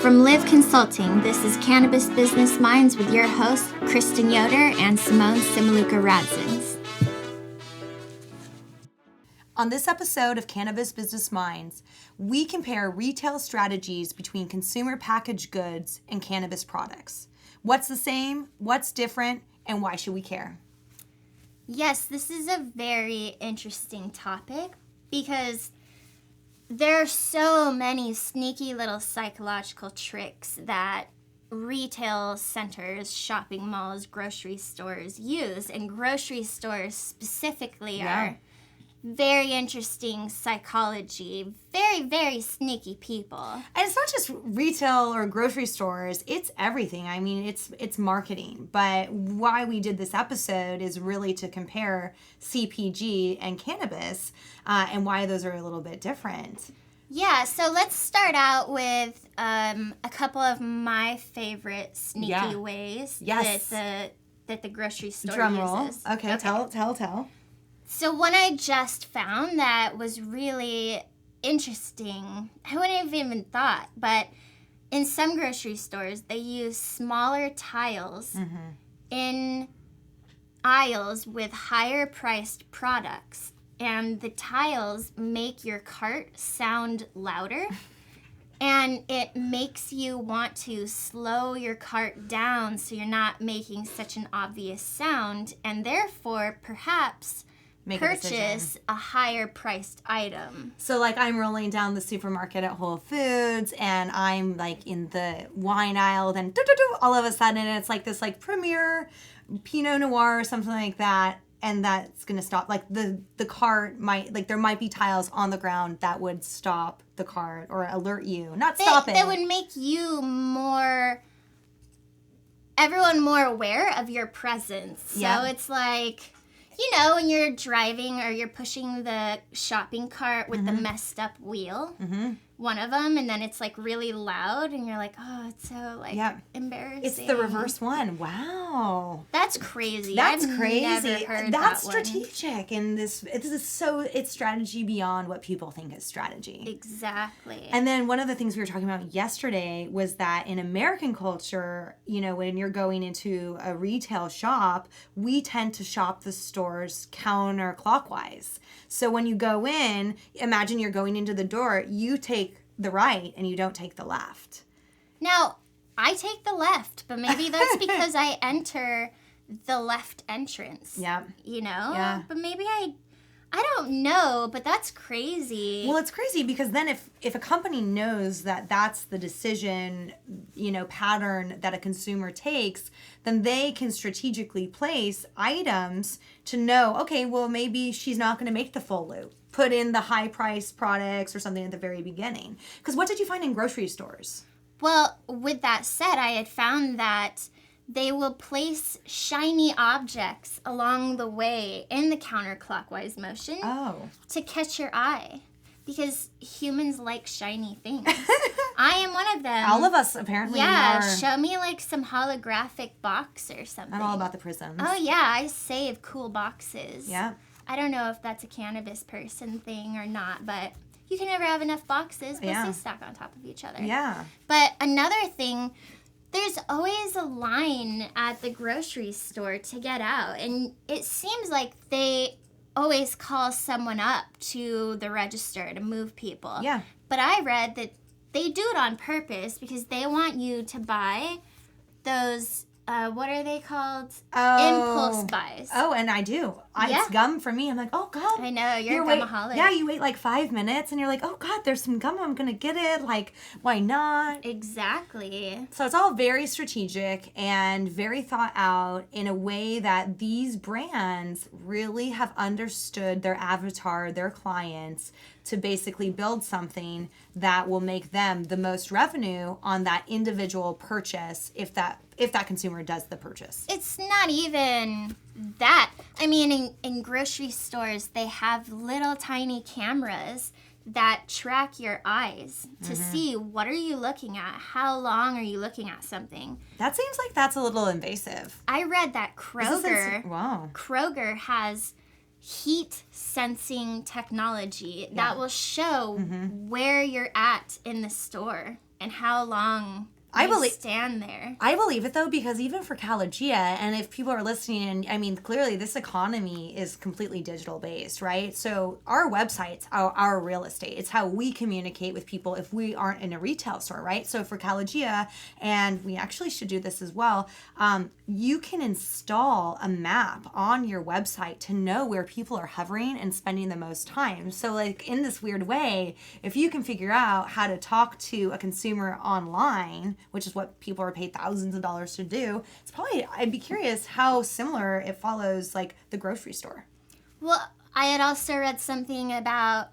From Live Consulting, this is Cannabis Business Minds with your hosts, Kristen Yoder and Simone Simaluka-Radzins. On this episode of Cannabis Business Minds, we compare retail strategies between consumer packaged goods and cannabis products. What's the same, what's different, and why should we care? Yes, this is a very interesting topic because there are so many sneaky little psychological tricks that retail centers, shopping malls, grocery stores use. And grocery stores specifically are very interesting psychology, very, very sneaky people. And it's not just retail or grocery stores, it's everything. I mean, it's marketing. But why we did this episode is really to compare CPG and cannabis and why those are a little bit different. Yeah, so let's start out with a couple of my favorite sneaky ways that the grocery store Drum roll. uses. Okay, tell. So one I just found that was really interesting, I wouldn't have even thought, but in some grocery stores, they use smaller tiles in aisles with higher priced products. And the tiles make your cart sound louder. And it makes you want to slow your cart down so you're not making such an obvious sound. And therefore, perhaps purchase a higher priced item. So like I'm rolling down the supermarket at Whole Foods and I'm like in the wine aisle, then all of a sudden it's like this like Premier Pinot Noir or something like that. And that's going to stop. Like the cart might, like there might be tiles on the ground that would stop the cart or alert you. Stop it. That would make you everyone more aware of your presence. So it's like, you know, when you're driving or you're pushing the shopping cart with the messed up wheel, one of them, and then it's like really loud and you're like, oh, it's so like embarrassing. It's the reverse one. Wow. That's crazy. That's I've crazy. Never heard That's that strategic. One. And it's strategy beyond what people think is strategy. Exactly. And then one of the things we were talking about yesterday was that in American culture, you know, when you're going into a retail shop, we tend to shop the stores counterclockwise. So when you go in, imagine you're going into the door, you take the right and you don't take the left. Now, I take the left, but maybe that's because I enter the left entrance. Yeah. You know? Yeah. But maybe I don't know, but that's crazy. Well, it's crazy because then if a company knows that that's the decision, you know, pattern that a consumer takes, then they can strategically place items to know, okay, well, maybe she's not going to make the full loop. Put in the high-priced products or something at the very beginning. Because what did you find in grocery stores? Well, with that said, I had found that they will place shiny objects along the way in the counterclockwise motion to catch your eye. Because humans like shiny things. I am one of them. All of us apparently are. Show me like some holographic box or something. I'm all about the prisms. Oh yeah, I save cool boxes. Yeah. I don't know if that's a cannabis person thing or not, but you can never have enough boxes because they stack on top of each other. Yeah. But another thing, there's always a line at the grocery store to get out. And it seems like they always call someone up to the register to move people. Yeah. But I read that they do it on purpose because they want you to buy those, what are they called? Impulse buys. Oh, and I do. It's gum for me. I'm like, oh, gum. I know, you're a gumaholic. Yeah, you wait like 5 minutes and you're like, oh, God, there's some gum. I'm going to get it. Like, why not? Exactly. So it's all very strategic and very thought out in a way that these brands really have understood their avatar, their clients, to basically build something that will make them the most revenue on that individual purchase if that consumer does the purchase. It's not even that. I mean, in grocery stores, they have little tiny cameras that track your eyes to see what are you looking at, how long are you looking at something. That seems like that's a little invasive. I read that Kroger has heat sensing technology that will show where you're at in the store. and how long stand there. I believe it, though, because even for Calagia, and if people are listening, and I mean, clearly this economy is completely digital based, right? So our websites, our real estate, it's how we communicate with people if we aren't in a retail store, right? So for Calagia, and we actually should do this as well, you can install a map on your website to know where people are hovering and spending the most time. So like in this weird way, if you can figure out how to talk to a consumer online, which is what people are paid thousands of dollars to do, it's probably, I'd be curious how similar it follows like the grocery store. Well, I had also read something about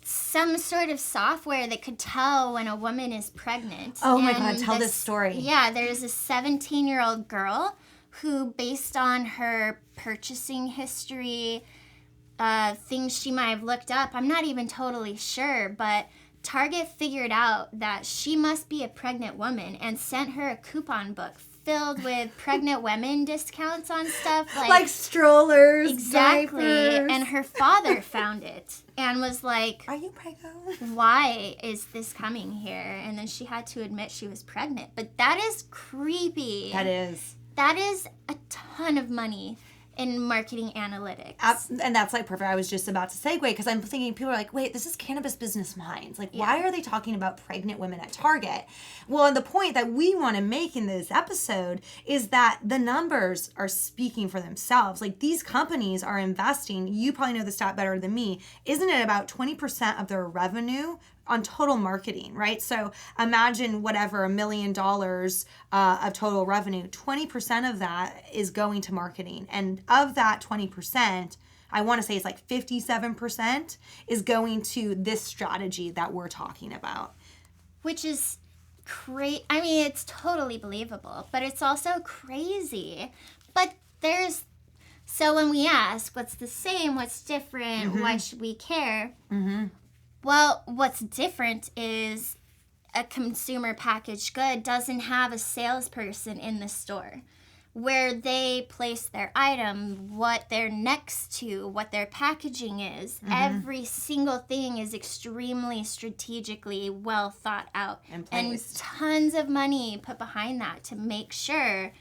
some sort of software that could tell when a woman is pregnant. Oh my God, tell this story. Yeah, there's a 17-year-old girl who, based on her purchasing history, things she might have looked up, I'm not even totally sure, but Target figured out that she must be a pregnant woman and sent her a coupon book filled with pregnant women discounts on stuff like strollers, exactly. diapers. And her father found it and was like, "Are you pregnant? Why is this coming here?" And then she had to admit she was pregnant. But that is creepy. That is a ton of money in marketing analytics. And that's like perfect. I was just about to segue because I'm thinking people are like, wait, this is Cannabis Business Minds. Like, why are they talking about pregnant women at Target? Well, the point that we want to make in this episode is that the numbers are speaking for themselves. Like, these companies are investing, you probably know the stat better than me, isn't it about 20% of their revenue on total marketing, right? So imagine whatever, $1 million of total revenue, 20% of that is going to marketing. And of that 20%, I want to say it's like 57% is going to this strategy that we're talking about. Which is crazy. I mean, it's totally believable, but it's also crazy. But so when we ask, what's the same, what's different, why should we care? Well, what's different is a consumer packaged good doesn't have a salesperson in the store where they place their item, what they're next to, what their packaging is. Every single thing is extremely strategically well thought out. And tons of money put behind that to make sure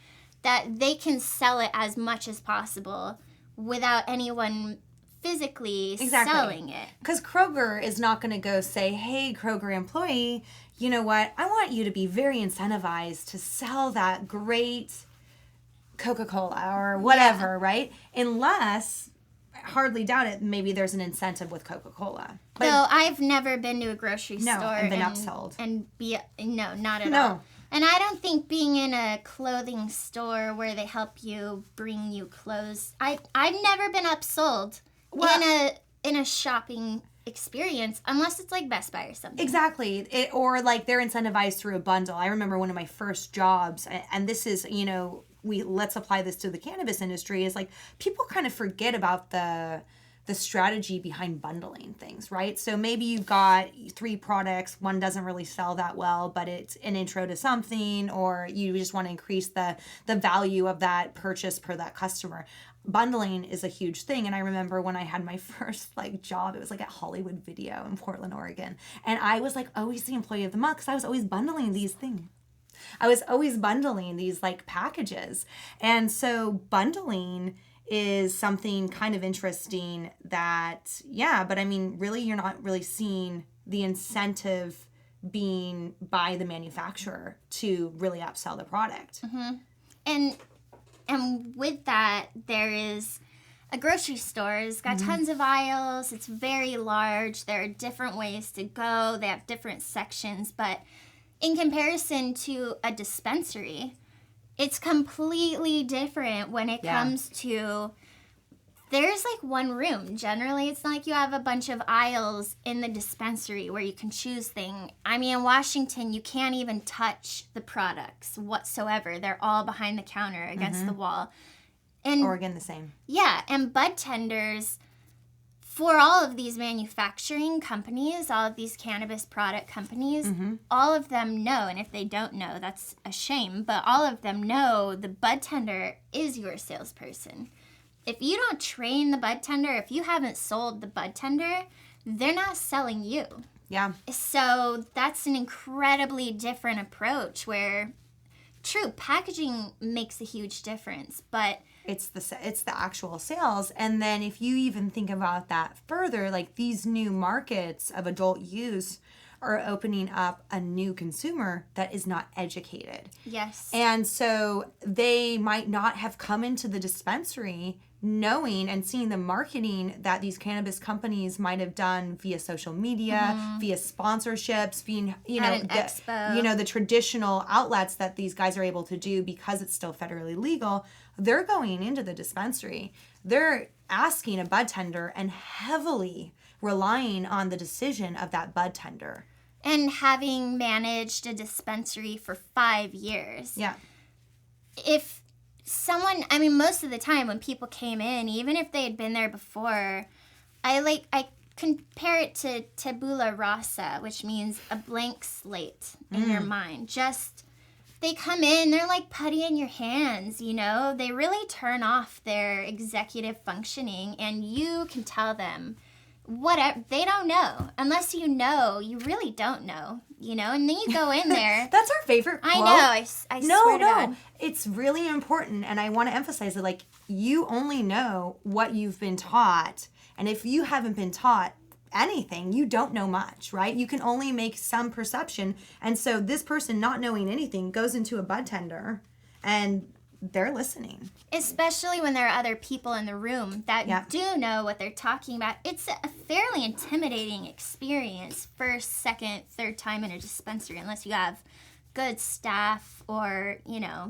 that they can sell it as much as possible without anyone physically selling it. Because Kroger is not going to go say, hey, Kroger employee, you know what? I want you to be very incentivized to sell that great Coca-Cola or whatever, right? Unless, I hardly doubt it, maybe there's an incentive with Coca-Cola. But no, I've never been to a grocery store and been upsold. No, not at all. And I don't think being in a clothing store where they help you bring you clothes, I've never been upsold. In a shopping experience, unless it's like Best Buy or something. Exactly. Or like they're incentivized through a bundle. I remember one of my first jobs, and this is, let's apply this to the cannabis industry, is like people kind of forget about the strategy behind bundling things, right? So maybe you've got 3 products, one doesn't really sell that well, but it's an intro to something, or you just want to increase the value of that purchase per that customer. Bundling is a huge thing. And I remember when I had my first job, it was at Hollywood Video in Portland, Oregon. And I was always the employee of the month because I was always bundling these things. I was always bundling these packages. And so bundling is something kind of interesting that, but I mean, really, you're not really seeing the incentive being by the manufacturer to really upsell the product. And with that, there is a grocery store. It's got tons of aisles. It's very large. There are different ways to go. They have different sections. But in comparison to a dispensary, it's completely different when it comes to... There's one room. Generally, it's not like you have a bunch of aisles in the dispensary where you can choose things. I mean, in Washington, you can't even touch the products whatsoever. They're all behind the counter against the wall. And Oregon, the same. Yeah, and bud tenders, for all of these manufacturing companies, all of these cannabis product companies, all of them know, and if they don't know, that's a shame, but all of them know the bud tender is your salesperson. If you don't train the bud tender, if you haven't sold the bud tender, they're not selling you. Yeah. So that's an incredibly different approach where, true, packaging makes a huge difference, but it's the actual sales. And then if you even think about that further, like these new markets of adult use are opening up a new consumer that is not educated. yes. And so they might not have come into the dispensary knowing and seeing the marketing that these cannabis companies might have done via social media, via sponsorships, being, At an expo. the traditional outlets that these guys are able to do because it's still federally legal. They're going into the dispensary. They're asking a bud tender and heavily relying on the decision of that bud tender. And having managed a dispensary for 5 years. Yeah. If someone, most of the time when people came in, even if they had been there before, I compare it to tabula rasa, which means a blank slate in your mind. Just, they come in, they're like putty in your hands, They really turn off their executive functioning, and you can tell them whatever. They don't know. Unless you know, you really don't know, And then you go in there. That's our favorite quote. I know. I swear to God. It's really important, and I want to emphasize that, like, you only know what you've been taught, and if you haven't been taught anything, you don't know much, right? You can only make some perception, and so this person not knowing anything goes into a bud tender, and they're listening. Especially when there are other people in the room that do know what they're talking about. It's a fairly intimidating experience first, second, third time in a dispensary, unless you have good staff or,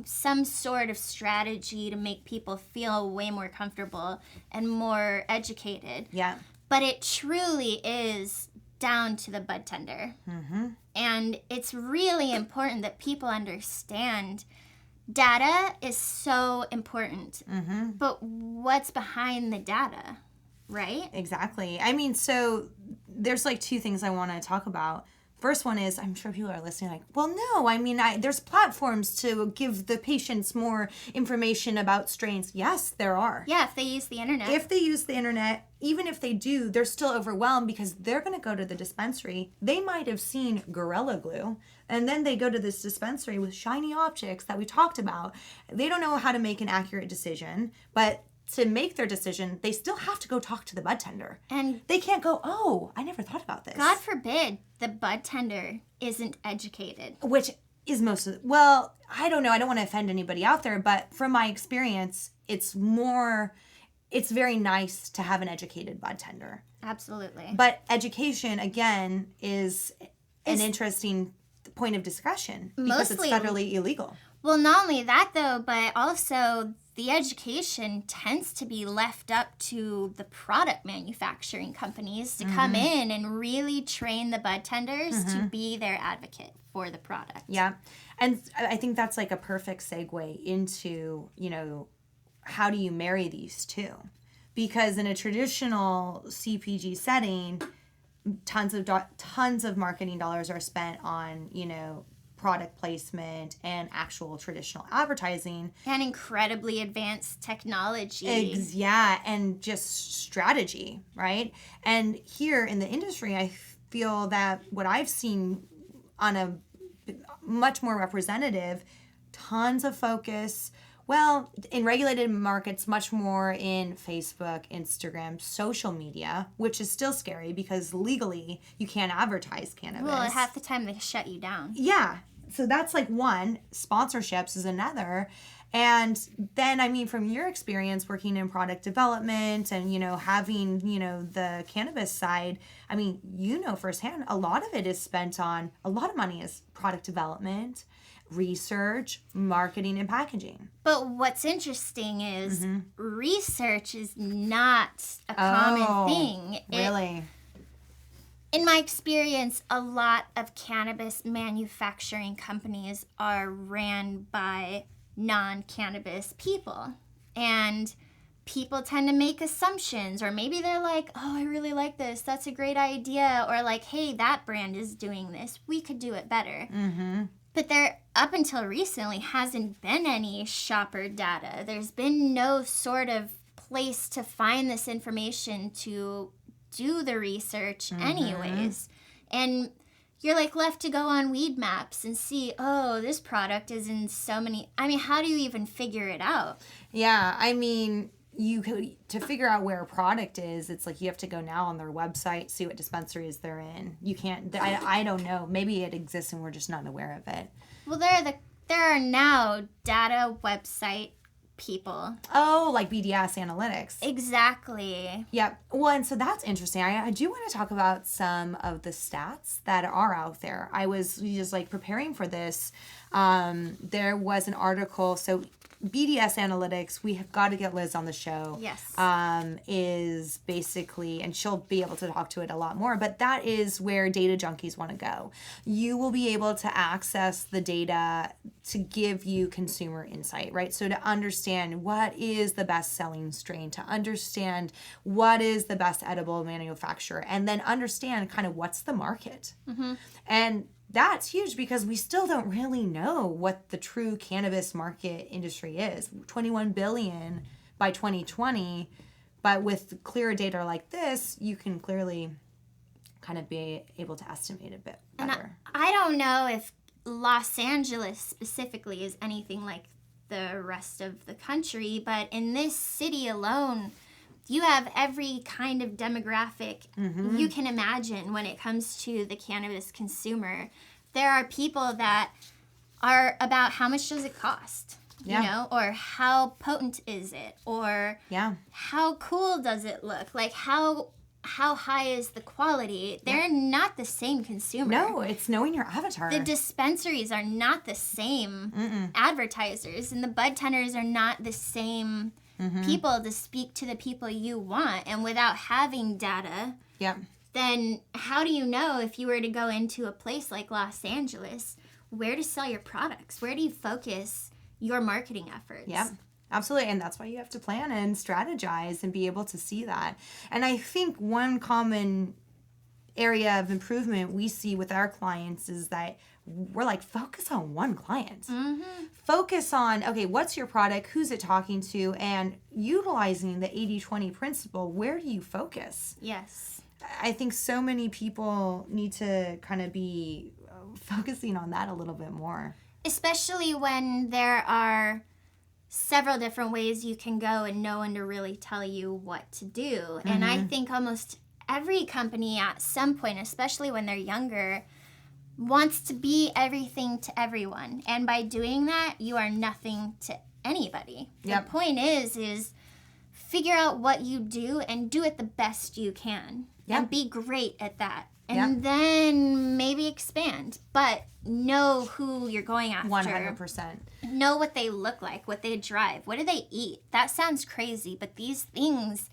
some sort of strategy to make people feel way more comfortable and more educated. Yeah. But it truly is down to the bud tender. Mm-hmm. And it's really important that people understand data is so important, but what's behind the data, right? Exactly. So there's like two things I want to talk about. First one is, I'm sure people are listening like, well, no, there's platforms to give the patients more information about strains. Yes, there are. Yeah, if they use the internet. If they use the internet, even if they do, they're still overwhelmed because they're going to go to the dispensary. They might have seen Gorilla Glue, and then they go to this dispensary with shiny objects that we talked about. They don't know how to make an accurate decision, but to make their decision, they still have to go talk to the bud tender. And they can't go, oh, I never thought about this. God forbid the bud tender isn't educated. Which is well, I don't know. I don't want to offend anybody out there, but from my experience, it's very nice to have an educated bud tender. Absolutely. But education, again, is an interesting point of discussion because it's federally illegal. Well, not only that, though, but also the education tends to be left up to the product manufacturing companies to come in and really train the bud tenders to be their advocate for the product. Yeah. And I think that's like a perfect segue into, how do you marry these two? Because in a traditional CPG setting, tons of marketing dollars are spent on, product placement and actual traditional advertising. And incredibly advanced technology. And just strategy, right? And here in the industry, I feel that what I've seen on a much more representative, tons of focus. Well, in regulated markets, much more in Facebook, Instagram, social media, which is still scary because legally you can't advertise cannabis. Well, half the time they shut you down. Yeah. So that's like one. Sponsorships is another. And then, from your experience working in product development and, having, the cannabis side, firsthand, a lot of it is spent on, a lot of money is product development, research, marketing, and packaging. But what's interesting is research is not a common thing. Really? In my experience, a lot of cannabis manufacturing companies are ran by non-cannabis people. And people tend to make assumptions, or maybe they're like, oh, I really like this. That's a great idea. Or like, hey, that brand is doing this. We could do it better. But there, up until recently, hasn't been any shopper data. There's been no sort of place to find this information to do the research anyways. And you're like left to go on weed maps and see, oh, this product is in so many. I mean, how do you even figure it out? Yeah, I mean, to figure out where a product is, it's like you have to go now on their website, see what dispensaries they're in. You can't, I don't know. Maybe it exists and we're just not aware of it. Well, there are now data website people. Oh, like BDS analytics. Exactly. Yep. Well, and so that's interesting. I do want to talk about some of the stats that are out there. I was just like preparing for this. There was an article. So BDS analytics, we have got to get Liz on the show. Yes. Is basically, and she'll be able to talk to it a lot more, but that is where data junkies want to go. You will be able to access the data to give you consumer insight, right? So to understand what is the best selling strain, to understand what is the best edible manufacturer, and then understand kind of what's the market. Mm-hmm. And that's huge because we still don't really know what the true cannabis market industry is. 21 billion by 2020, but with clear data like this, you can clearly kind of be able to estimate a bit better. And I don't know if Los Angeles specifically is anything like the rest of the country, but in this city alone, you have every kind of demographic you can imagine when it comes to the cannabis consumer. There are people that are about how much does it cost, you know, or how potent is it, or how cool does it look, like how high is the quality. They're not the same consumer. No, it's knowing your avatar. The dispensaries are not the same advertisers, and the bud tenders are not the same people to speak to the people you want. And without having data, then how do you know if you were to go into a place like Los Angeles, where to sell your products? Where do you focus your marketing efforts? Yeah, absolutely. And that's why you have to plan and strategize and be able to see that. And I think one common area of improvement we see with our clients is that we're like, focus on one client. Focus on, okay, what's your product? Who's it talking to? And utilizing the 80-20 principle, where do you focus? Yes. I think so many people need to kind of be focusing on that a little bit more. Especially when there are several different ways you can go and no one to really tell you what to do. And I think almost every company at some point, especially when they're younger, wants to be everything to everyone. And by doing that, you are nothing to anybody. The point is figure out what you do and do it the best you can. And be great at that. And then maybe expand. But know who you're going after. 100%. Know what they look like, what they drive, what do they eat. That sounds crazy, but these things,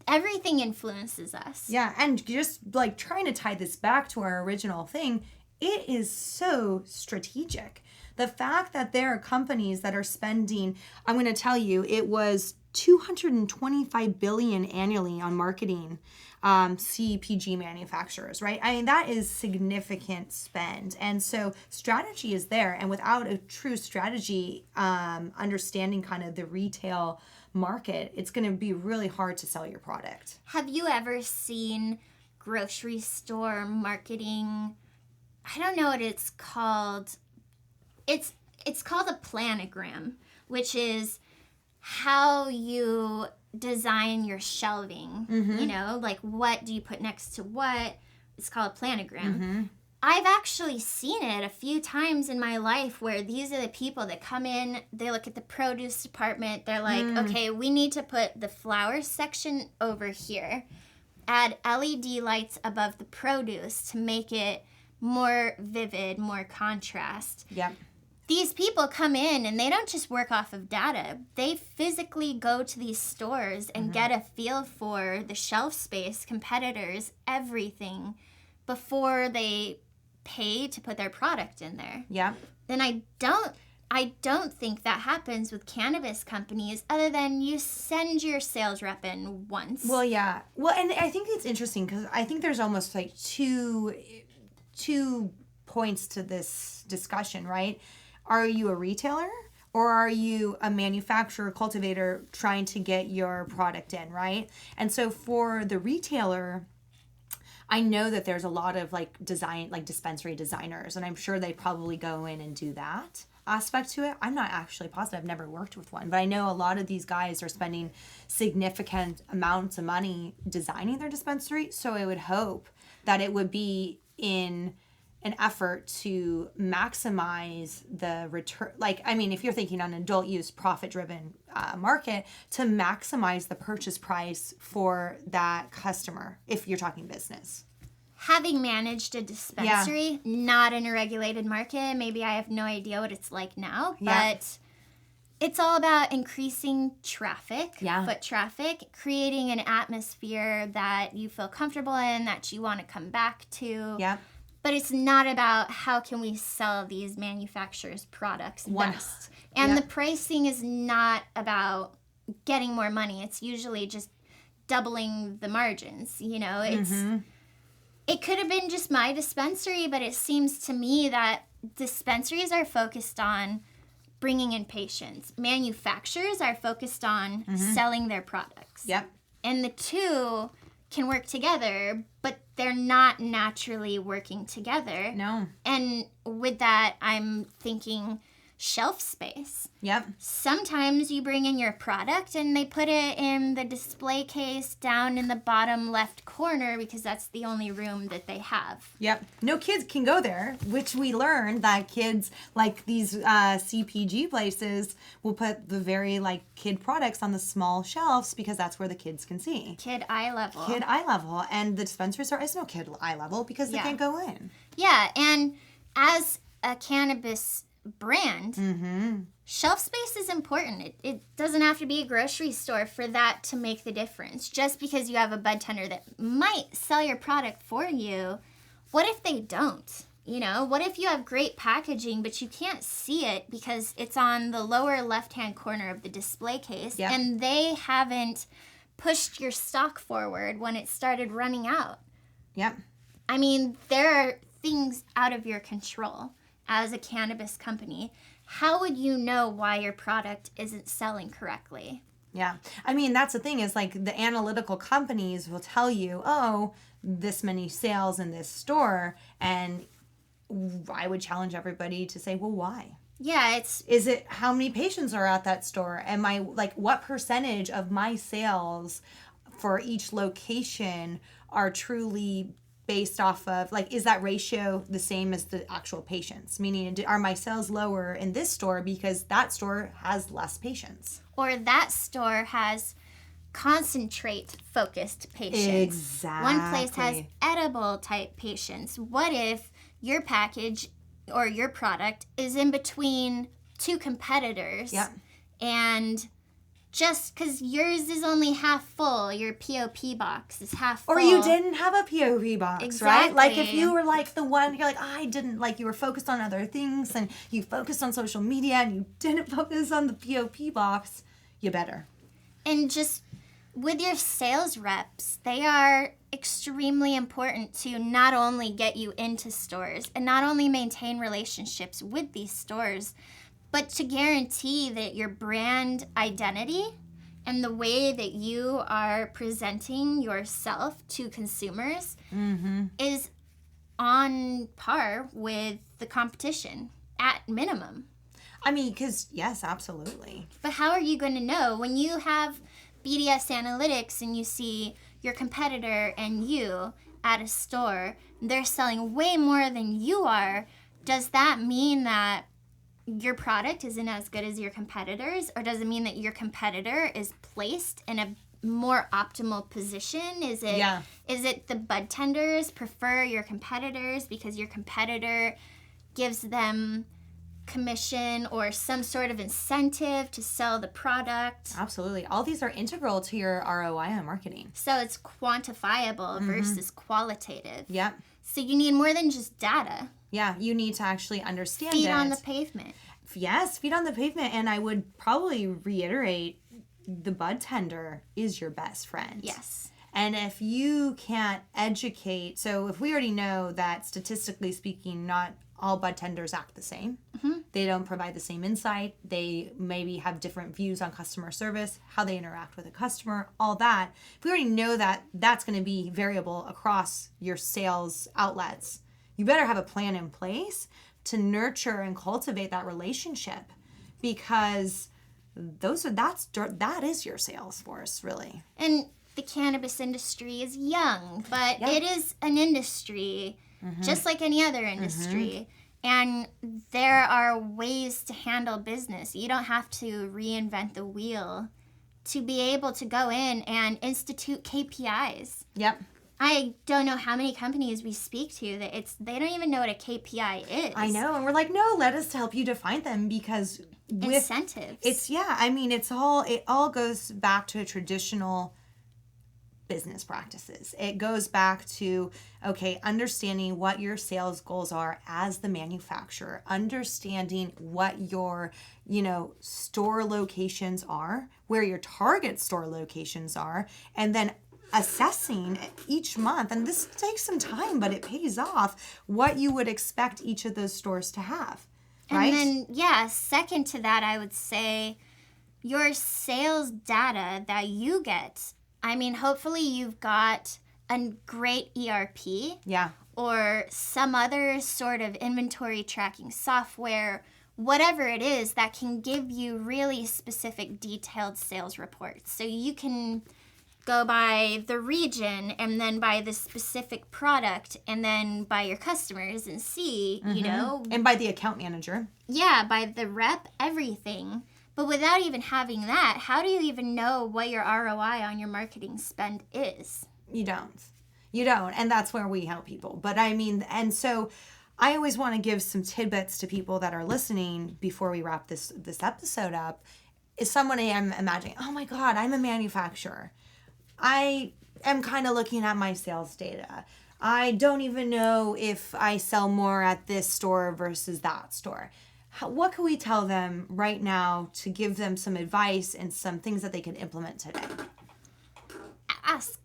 everything influences us. Yeah, and just like trying to tie this back to our original thing, it is so strategic. The fact that there are companies that are spending, I'm going to tell you, it was $225 billion annually on marketing CPG manufacturers, right? I mean, that is significant spend. And so strategy is there. And without a true strategy, understanding kind of the retail market, it's going to be really hard to sell your product. Have you ever seen grocery store marketing? I don't know what it's called. It's called a planogram, which is how you design your shelving. You know, like what do you put next to what? It's called a planogram. I've actually seen it a few times in my life where these are the people that come in, they look at the produce department, they're like, okay, we need to put the flower section over here, add LED lights above the produce to make it more vivid, more contrast. These people come in and they don't just work off of data. They physically go to these stores and get a feel for the shelf space, competitors, everything before they pay to put their product in there. Then I don't think that happens with cannabis companies other than you send your sales rep in once. Well, yeah. Well, and I think it's interesting because I think there's almost like two points to this discussion, right? Are you a retailer or are you a manufacturer, cultivator trying to get your product in, right? And so for the retailer, I know that there's a lot of like dispensary designers, and I'm sure they probably go in and do that aspect to it. I'm not actually positive. I've never worked with one, but I know a lot of these guys are spending significant amounts of money designing their dispensary. So I would hope that it would be in an effort to maximize the return. Like, I mean, if you're thinking on an adult use profit driven market, to maximize the purchase price for that customer, if you're talking business. Having managed a dispensary, not in a regulated market, maybe I have no idea what it's like now, but it's all about increasing traffic, foot traffic, creating an atmosphere that you feel comfortable in, that you want to come back to. But it's not about how can we sell these manufacturers' products best. And the pricing is not about getting more money. It's usually just doubling the margins. You know, it could have been just my dispensary, but it seems to me that dispensaries are focused on bringing in patients. Manufacturers are focused on selling their products. And the two can work together, but they're not naturally working together. No. And with that, I'm thinking shelf space. Sometimes you bring in your product and they put it in the display case down in the bottom left corner because that's the only room that they have. No kids can go there, which we learned that kids, like these CPG places, will put the very like kid products on the small shelves because that's where the kids can see. Kid eye level. And the dispensaries is no kid eye level because they can't go in. And as a cannabis brand, shelf space is important. It doesn't have to be a grocery store for that to make the difference. Just because you have a bud tender that might sell your product for you, what if they don't? You know, what if you have great packaging, but you can't see it because it's on the lower left-hand corner of the display case, and they haven't pushed your stock forward when it started running out? I mean, there are things out of your control. As a cannabis company, how would you know why your product isn't selling correctly? I mean, that's the thing is like the analytical companies will tell you, oh, this many sales in this store. And I would challenge everybody to say, well, why? Is it how many patients are at that store? Am I like, what percentage of my sales for each location are truly based off of, like, is that ratio the same as the actual patients? Meaning, are my sales lower in this store because that store has less patients? Or that store has concentrate-focused patients. Exactly. One place has edible-type patients. What if your package or your product is in between two competitors? And just because yours is only half full, your POP box is half full. Or you didn't have a POP box, right? Like if you were like the one, you're like, I didn't, like you were focused on other things and you focused on social media and you didn't focus on the POP box, you better. And just with your sales reps, they are extremely important to not only get you into stores and not only maintain relationships with these stores, but to guarantee that your brand identity and the way that you are presenting yourself to consumers is on par with the competition at minimum. I mean, because, yes, absolutely. But how are you going to know when you have BDS analytics and you see your competitor and you at a store, they're selling way more than you are? Does that mean that your product isn't as good as your competitors, or does it mean that your competitor is placed in a more optimal position? Is it the bud tenders prefer your competitors because your competitor gives them commission or some sort of incentive to sell the product? Absolutely. All these are integral to your ROI on marketing. So it's quantifiable versus qualitative. So you need more than just data. You need to actually understand Feet on the pavement. Yes, feet on the pavement. And I would probably reiterate, the bud tender is your best friend. Yes. And if you can't educate, so if we already know that statistically speaking, not all bud tenders act the same. They don't provide the same insight. They maybe have different views on customer service, how they interact with a customer, all that. If we already know that that's going to be variable across your sales outlets, you better have a plan in place to nurture and cultivate that relationship, because that is your sales force, really. And the cannabis industry is young, but it is an industry just like any other industry. And there are ways to handle business. You don't have to reinvent the wheel to be able to go in and institute KPIs. Yep. I don't know how many companies we speak to that they don't even know what a KPI is. I know, and we're like, no, let us help you define them, because with incentives. It all goes back to traditional business practices. It goes back to, understanding what your sales goals are as the manufacturer, understanding what your, store locations are, where your target store locations are, and then assessing each month, and this takes some time, but it pays off, what you would expect each of those stores to have, right? And then, second to that, I would say your sales data that you get. I mean, hopefully you've got a great ERP. Yeah. Or some other sort of inventory tracking software, whatever it is that can give you really specific detailed sales reports. So you can go by the region and then by the specific product and then by your customers and see, And by the account manager. Yeah, by the rep, everything. But without even having that, how do you even know what your ROI on your marketing spend is? You don't. And that's where we help people. But and so I always want to give some tidbits to people that are listening before we wrap this episode up. Is someone I am imagining, oh my God, I'm a manufacturer. I am kind of looking at my sales data. I don't even know if I sell more at this store versus that store. What can we tell them right now to give them some advice and some things that they can implement today? Ask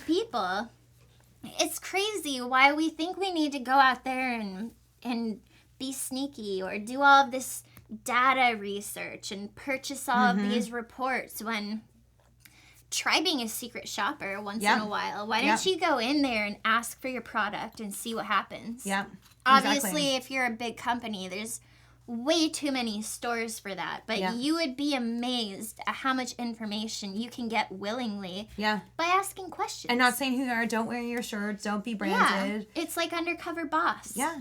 people. It's crazy why we think we need to go out there and be sneaky or do all of this data research and purchase all of these reports when try being a secret shopper once in a while. Why don't you go in there and ask for your product and see what happens? Yeah. Obviously, if you're a big company, there's way too many stores for that. But you would be amazed at how much information you can get willingly by asking questions. And not saying who you are, don't wear your shirts, don't be branded. Yeah, it's like undercover boss. Yeah.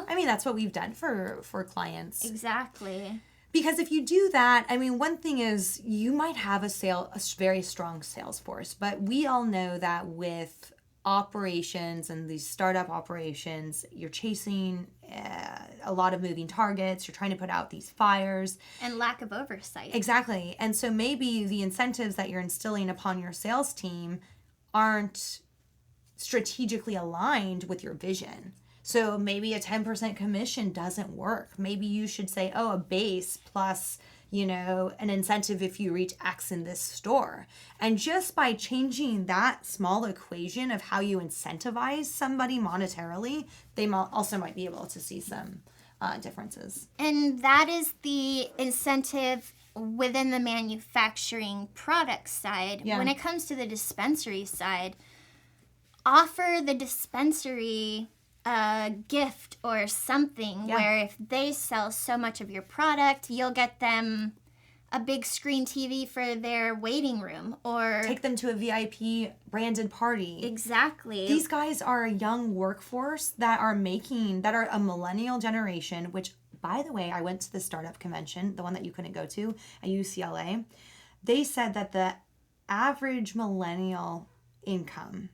That's what we've done for clients. Exactly. Because if you do that, one thing is you might have a very strong sales force, but we all know that with operations and these startup operations, you're chasing a lot of moving targets. You're trying to put out these fires. And lack of oversight. Exactly. And so maybe the incentives that you're instilling upon your sales team aren't strategically aligned with your vision. So maybe a 10% commission doesn't work. Maybe you should say, a base plus, an incentive if you reach X in this store. And just by changing that small equation of how you incentivize somebody monetarily, they also might be able to see some differences. And that is the incentive within the manufacturing product side. Yeah. When it comes to the dispensary side, offer the dispensary a gift or something where if they sell so much of your product, you'll get them a big screen TV for their waiting room, or take them to a VIP branded party. Exactly. These guys are a young workforce that are a millennial generation, which, by the way, I went to the startup convention, the one that you couldn't go to at UCLA. They said that the average millennial income,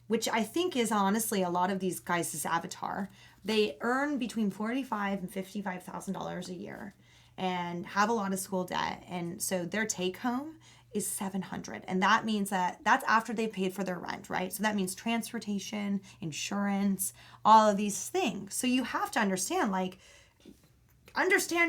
which I think is honestly a lot of these guys' avatar, they earn between $45,000 and $55,000 a year and have a lot of school debt. And so their take home is $700. And that means that's after they paid for their rent, right? So that means transportation, insurance, all of these things. So you have to understand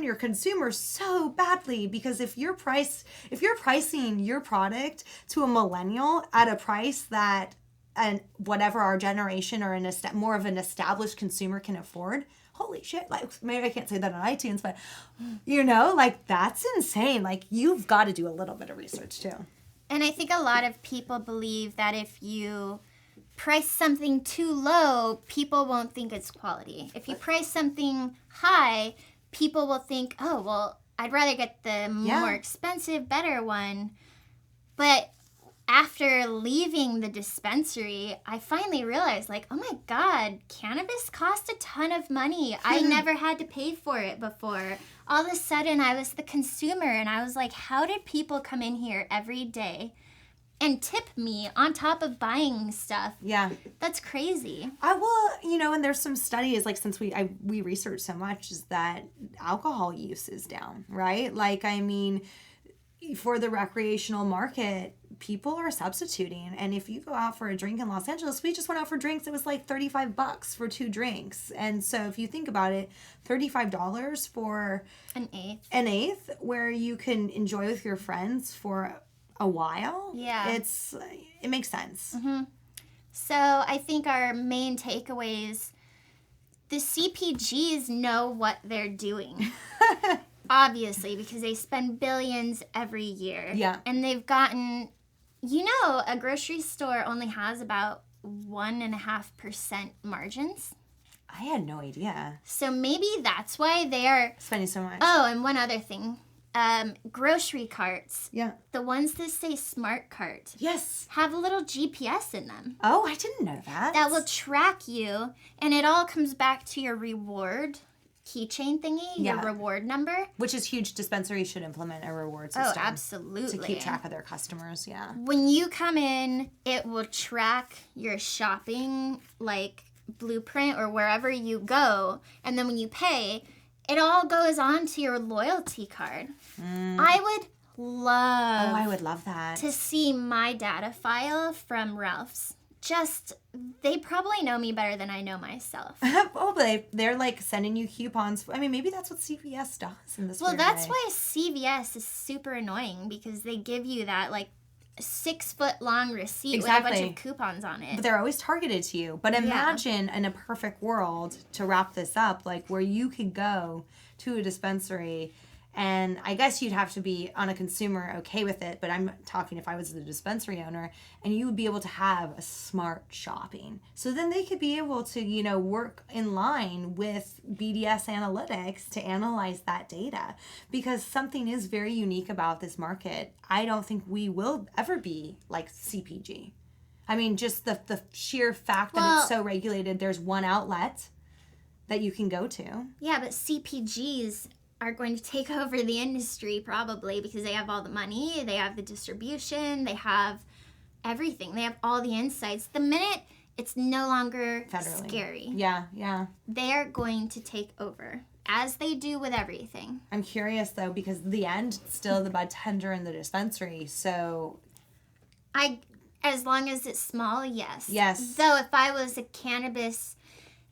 your consumer so badly, because if you're pricing your product to a millennial at a price that and whatever our generation or more of an established consumer can afford. Holy shit, like maybe I can't say that on iTunes, but like that's insane. Like you've got to do a little bit of research too. And I think a lot of people believe that if you price something too low, people won't think it's quality. If you price something high, people will think, oh, well, I'd rather get the more expensive, better one. But after leaving the dispensary, I finally realized, like, oh my God, cannabis cost a ton of money. I never had to pay for it before. All of a sudden, I was the consumer, and I was like, how did people come in here every day and tip me on top of buying stuff? Yeah. That's crazy. I will, and there's some studies, like, since we research so much, is that alcohol use is down, right? Like, I mean, for the recreational market, people are substituting. And if you go out for a drink in Los Angeles, we just went out for drinks. It was like $35 for 2 drinks. And so if you think about it, $35 for an eighth, where you can enjoy with your friends for a while. Yeah. It makes sense. Mm-hmm. So I think our main takeaways, the CPGs know what they're doing. Obviously, because they spend billions every year. Yeah. And they've gotten, a grocery store only has about 1.5% margins. I had no idea. So maybe that's why they are spending so much. Oh, and one other thing. Grocery carts. Yeah. The ones that say smart cart. Yes. Have a little GPS in them. Oh, I didn't know that. That will track you, and it all comes back to your reward keychain thingy, your reward number. Which is huge. Dispensaries should implement a reward system. Oh, absolutely. To keep track of their customers, yeah. When you come in, it will track your shopping, like, blueprint or wherever you go, and then when you pay, it all goes on to your loyalty card. I would love that. To see my data file from Ralph's. They probably know me better than I know myself. They're like sending you coupons. I mean, maybe that's what CVS does in this. Well, that's why CVS is super annoying, because they give you that like 6-foot-long receipt with a bunch of coupons on it. But they're always targeted to you. But imagine in a perfect world, to wrap this up, like where you could go to a dispensary, and I guess you'd have to be on a consumer okay with it, but I'm talking if I was the dispensary owner, and you would be able to have a smart shopping. So then they could be able to, work in line with BDS analytics to analyze that data, because something is very unique about this market. I don't think we will ever be like CPG. I mean, just the sheer fact that it's so regulated, there's one outlet that you can go to. Yeah, but CPGs are going to take over the industry probably, because they have all the money, they have the distribution, they have everything. They have all the insights. The minute it's no longer federally scary. Yeah. They are going to take over, as they do with everything. I'm curious though, because the end, still the bud tender in the dispensary, so... As long as it's small, yes. Yes. Though if I was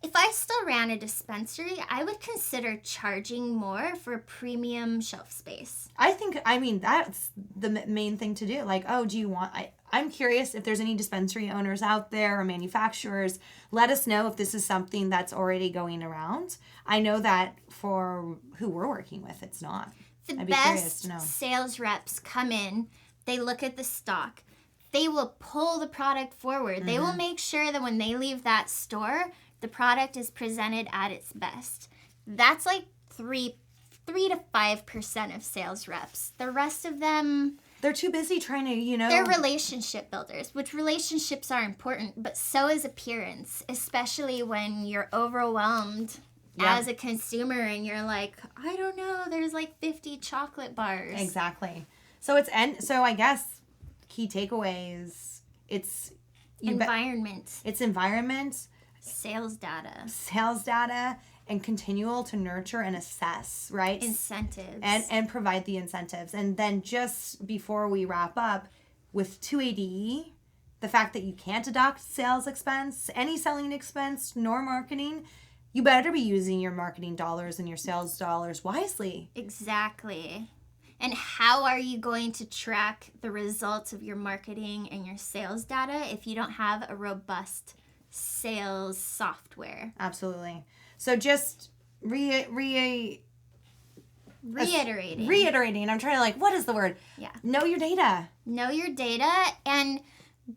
if I still ran a dispensary, I would consider charging more for premium shelf space. I mean, that's the main thing to do. Like, do you want... I'm curious if there's any dispensary owners out there or manufacturers. Let us know if this is something that's already going around. I know that for who we're working with, it's not. I'd be curious to know. Sales reps come in, they look at the stock. They will pull the product forward. Mm-hmm. They will make sure that when they leave that store, the product is presented at its best. That's like 3 to 5% of sales reps. The rest of them... They're too busy trying to, They're relationship builders, which relationships are important, but so is appearance, especially when you're overwhelmed as a consumer and you're like, I don't know, there's like 50 chocolate bars. Exactly. So I guess key takeaways, it's... Environment. It's environment... Sales data, and continual to nurture and assess, right? Incentives. And provide the incentives. And then just before we wrap up, with 280E, the fact that you can't deduct sales expense, any selling expense, nor marketing, you better be using your marketing dollars and your sales dollars wisely. Exactly. And how are you going to track the results of your marketing and your sales data if you don't have a robust sales software? Absolutely. So just reiterating. I'm trying to what is the word? Yeah. Know your data. Know your data and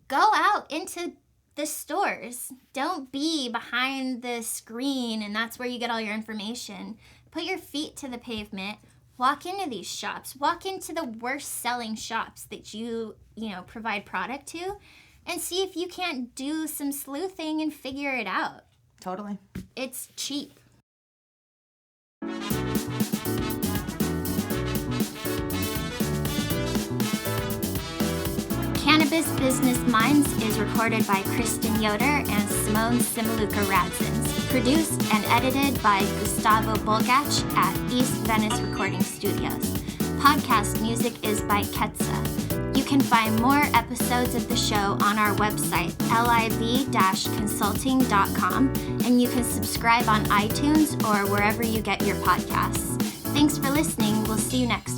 go out into the stores. Don't be behind the screen and that's where you get all your information. Put your feet to the pavement. Walk into these shops. Walk into the worst selling shops that you provide product to and see if you can't do some sleuthing and figure it out. Totally. It's cheap. Cannabis Business Minds is recorded by Kristen Yoder and Simone Simaluka Radzins. Produced and edited by Gustavo Bulgach at East Venice Recording Studios. Podcast music is by Ketsa. You can find more episodes of the show on our website, liv-consulting.com, and you can subscribe on iTunes or wherever you get your podcasts. Thanks for listening. We'll see you next time.